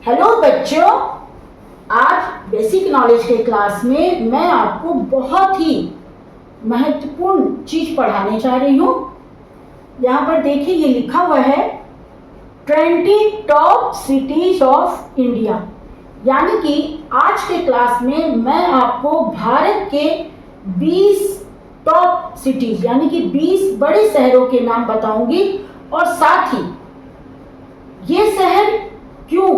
Hello बच्चों, आज basic knowledge के क्लास में मैं आपको बहुत ही महत्वपूर्ण चीज पढ़ाने जा रही हूँ। यहाँ पर देखिए, ये लिखा हुआ है 20 टॉप सिटीज ऑफ इंडिया। यानी कि आज के क्लास में मैं आपको भारत के 20 टॉप सिटीज यानी कि 20 बड़े शहरों के नाम बताऊंगी, और साथ ही ये शहर क्यों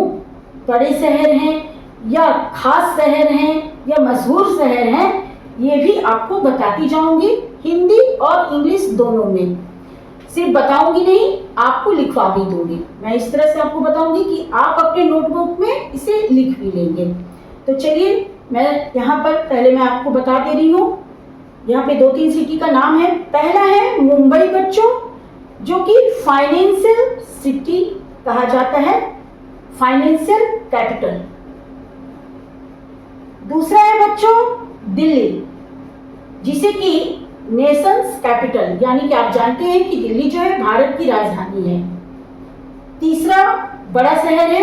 बड़े शहर हैं या खास शहर हैं या मशहूर शहर हैं, ये भी आपको बताती जाऊंगी, हिंदी और इंग्लिश दोनों में। सिर्फ बताऊंगी नहीं, आपको लिखवा भी दूंगी। मैं इस तरह से आपको बताऊंगी कि आप अपने नोटबुक में इसे लिख भी लेंगे। तो चलिए, मैं यहाँ पर पहले मैं आपको बता दे रही हूँ। यहाँ पे 2-3 सिटी का नाम है। पहला है मुंबई बच्चों, जो कि फाइनेंशियल सिटी कहा जाता है, फाइनेंशियल कैपिटल। दूसरा है बच्चों दिल्ली, जिसे कि नेशंस कैपिटल, यानी कि आप जानते हैं कि दिल्ली जो है भारत की राजधानी है। तीसरा बड़ा शहर है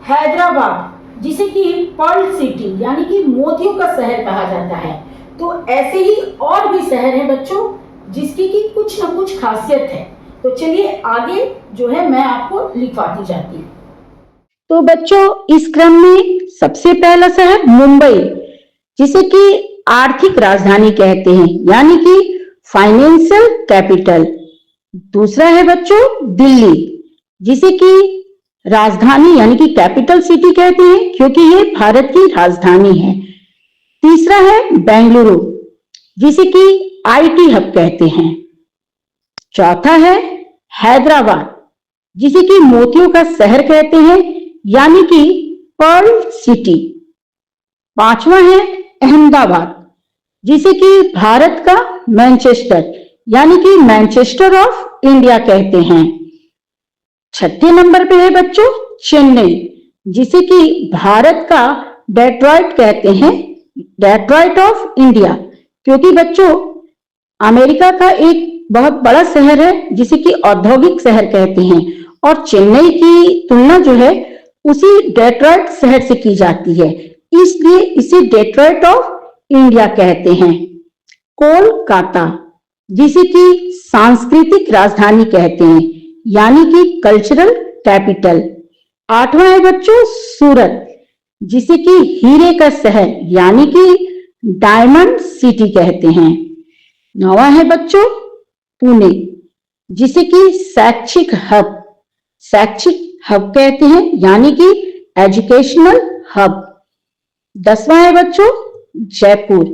हैदराबाद, जिसे कि पर्ल सिटी यानी कि मोतियों का शहर कहा जाता है। तो ऐसे ही और भी शहर हैं बच्चों, जिसकी कि कुछ न कुछ खासियत है। तो चलिए आगे जो है मैं आपको लिखवाती जाती हूँ। तो बच्चों, इस क्रम में सबसे पहला शहर मुंबई, जिसे कि आर्थिक राजधानी कहते हैं, यानी कि फाइनेंशियल कैपिटल। दूसरा है बच्चों दिल्ली, जिसे कि राजधानी यानी कि कैपिटल सिटी कहते हैं, क्योंकि ये भारत की राजधानी है। तीसरा है बेंगलुरु, जिसे कि आईटी हब कहते हैं। चौथा है हैदराबाद, जिसे कि मोतियों का शहर कहते हैं, यानी कि पर्ल सिटी। पांचवा है अहमदाबाद, जिसे कि भारत का मैनचेस्टर यानी कि मैनचेस्टर ऑफ इंडिया कहते हैं। छठे नंबर पे है बच्चों चेन्नई, जिसे कि भारत का डेट्रॉइट कहते हैं, डेट्रॉइट ऑफ इंडिया, क्योंकि बच्चों अमेरिका का एक बहुत बड़ा शहर है, जिसे कि औद्योगिक शहर कहते हैं, और चेन्नई की तुलना जो है उसी डेट्रॉइट शहर से की जाती है, इसलिए इसे डेट्रॉइट ऑफ इंडिया कहते हैं। कोलकाता, जिसे कि सांस्कृतिक राजधानी कहते हैं, यानी कि कल्चरल कैपिटल। आठवां है बच्चों सूरत, जिसे कि हीरे का शहर यानी कि डायमंड सिटी कहते हैं। नौवां है बच्चों पुणे, जिसे कि शैक्षिक हब कहते हैं, यानी कि एजुकेशनल हब। 10वां है बच्चों जयपुर,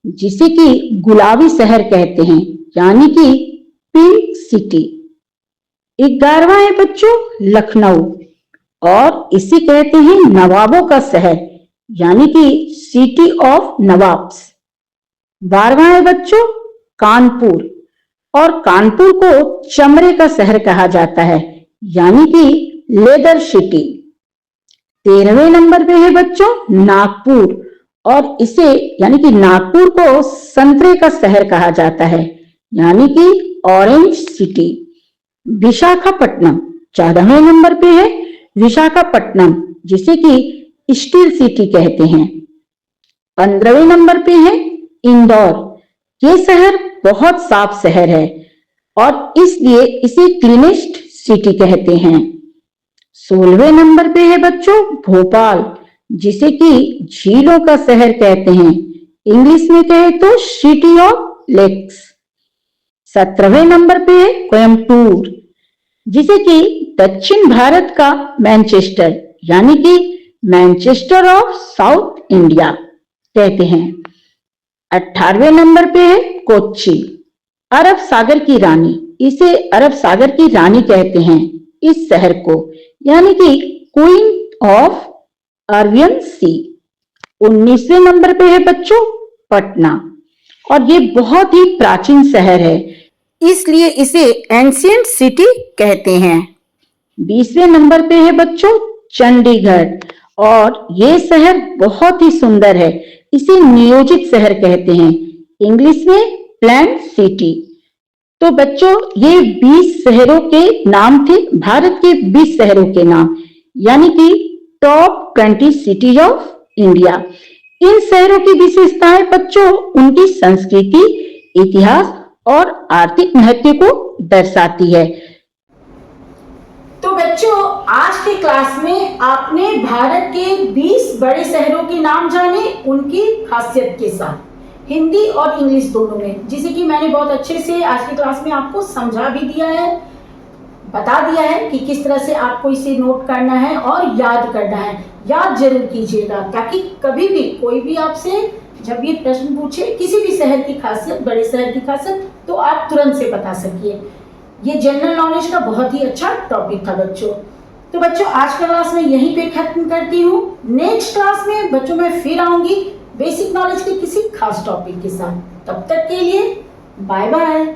जिसे कि गुलाबी शहर कहते हैं, यानी कि पिंक सिटी। 11वां है बच्चों लखनऊ, और इसे कहते हैं नवाबों का शहर, यानी कि सिटी ऑफ नवाब्स। 12वां है बच्चों कानपुर, और कानपुर को चमड़े का शहर कहा जाता है, यानी कि लेदर सिटी। 13वें नंबर पे है बच्चों नागपुर, और इसे यानी कि नागपुर को संतरे का शहर कहा जाता है, यानी कि ऑरेंज सिटी। विशाखापट्टनम 14वें नंबर पे है, विशाखापट्टनम, जिसे कि स्टील सिटी कहते हैं। 15वें नंबर पे है इंदौर। ये शहर बहुत साफ शहर है, और इसलिए इसे क्लीनेस्ट सिटी कहते हैं। 16वें नंबर पे है बच्चों भोपाल, जिसे कि झीलों का शहर कहते हैं, इंग्लिश में कहे तो सिटी ऑफ लेक्स। 17वें नंबर पे है कोयम्बटूर, जिसे कि दक्षिण भारत का मैनचेस्टर यानी कि मैनचेस्टर ऑफ साउथ इंडिया कहते हैं। 18वें नंबर पे है कोच्चि, अरब सागर की रानी, इसे अरब सागर की रानी कहते हैं इस शहर को, यानी कि क्वीन ऑफ अरबियन सी। 19वें नंबर पे है बच्चों पटना, और ये बहुत ही प्राचीन शहर है, इसलिए इसे एंशियंट सिटी कहते हैं। 20वें नंबर पे है बच्चों चंडीगढ़, और ये शहर बहुत ही सुंदर है, इसे नियोजित शहर कहते हैं, इंग्लिश में प्लान्ड सिटी। तो बच्चों ये 20 शहरों के नाम थे, भारत के 20 शहरों के नाम, यानी कि टॉप 20 सिटीज ऑफ इंडिया। इन शहरों की विशेषताएं बच्चों उनकी संस्कृति, इतिहास और आर्थिक महत्व को दर्शाती है। तो बच्चों, आज के क्लास में आपने भारत के 20 बड़े शहरों के नाम जाने, उनकी खासियत के साथ, हिंदी और इंग्लिश दोनों में, जिसे कि मैंने बहुत अच्छे से आज की क्लास में आपको समझा भी दिया है, बता दिया है कि किस तरह से आपको इसे नोट करना है और याद करना है। याद जरूर कीजिएगा ताकि कभी भी कोई भी आपसे जब ये प्रश्न पूछे किसी भी शहर की खासियत, बड़े शहर की खासियत, तो आप तुरंत से बता सकिए। ये जनरल नॉलेज का बहुत ही अच्छा टॉपिक था बच्चों। तो बच्चों, आज का क्लास मैं यहीं पे खत्म करती हूँ। नेक्स्ट क्लास में बच्चों मैं फिर आऊंगी बेसिक नॉलेज के किसी खास टॉपिक के साथ। तब तक के लिए बाय बाय।